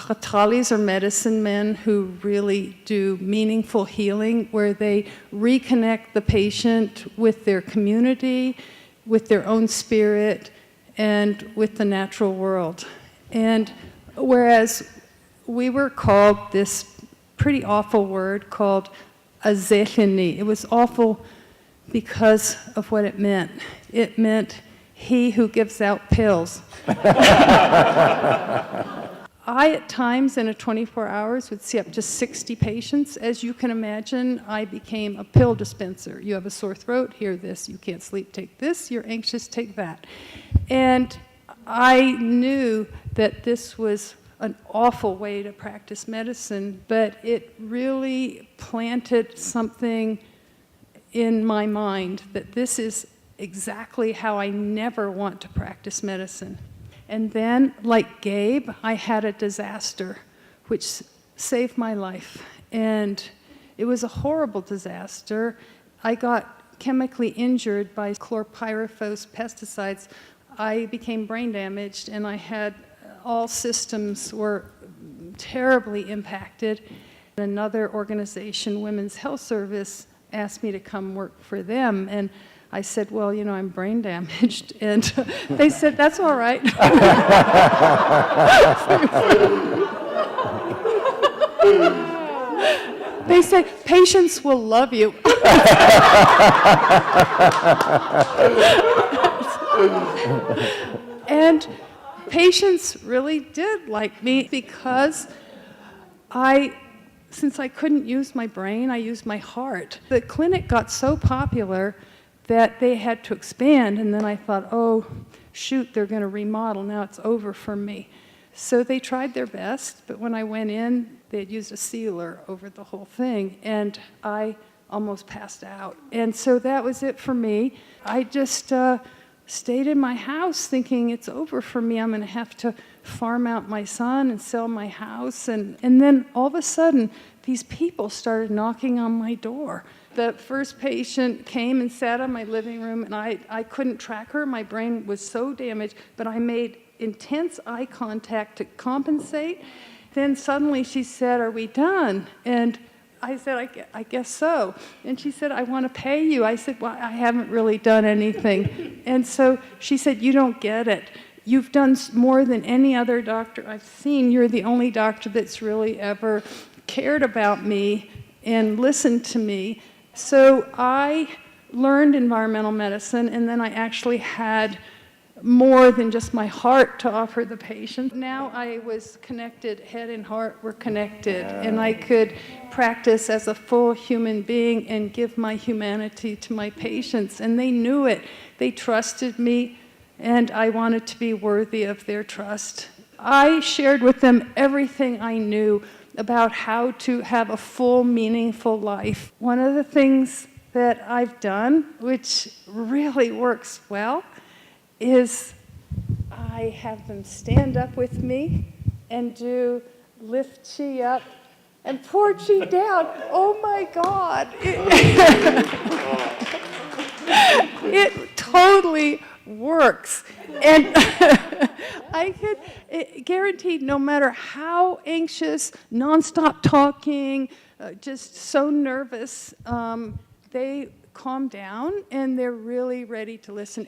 Hatalis are medicine men who really do meaningful healing, where they reconnect the patient with their community, with their own spirit, and with the natural world. And whereas we were called this pretty awful word called azechini. It was awful because of what it meant. It meant he who gives out pills. I, at times, in a 24 hours, would see up to 60 patients. As you can imagine, I became a pill dispenser. You have a sore throat, hear this. You can't sleep, take this. You're anxious, take that. And I knew that this was an awful way to practice medicine, but it really planted something in my mind that this is exactly how I never want to practice medicine. And then, like Gabe, I had a disaster which saved my life. And it was a horrible disaster. I got chemically injured by chlorpyrifos pesticides. I became brain damaged, and I had all systems were terribly impacted. Another organization, Women's Health Service, asked me to come work for them. And I said, well, you know, I'm brain damaged. And they said, that's all right. They said, patients will love you. And patients really did like me because since I couldn't use my brain, I used my heart. The clinic got so popular that they had to expand, and then I thought, oh, shoot, they're going to remodel. Now it's over for me. So they tried their best, but when I went in, they had used a sealer over the whole thing, and I almost passed out. And so that was it for me. I just stayed in my house thinking it's over for me. I'm going to have to farm out my son and sell my house. And then all of a sudden, these people started knocking on my door. The first patient came and sat in my living room, and I couldn't track her. My brain was so damaged, but I made intense eye contact to compensate. Then suddenly she said, are we done? And I said, I guess so. And she said, I want to pay you. I said, well, I haven't really done anything. And so she said, you don't get it. You've done more than any other doctor I've seen. You're the only doctor that's really ever cared about me and listened to me. So I learned environmental medicine, and then I actually had more than just my heart to offer the patient. Now I was connected, head and heart were connected, and I could practice as a full human being and give my humanity to my patients, and they knew it. They trusted me, and I wanted to be worthy of their trust. I shared with them everything I knew about how to have a full, meaningful life. One of the things that I've done, which really works well, is I have them stand up with me and do lift chi up and pour chi down. Oh my God. It totally works. And I could guarantee no matter how anxious, nonstop talking, just so nervous, they calm down and they're really ready to listen.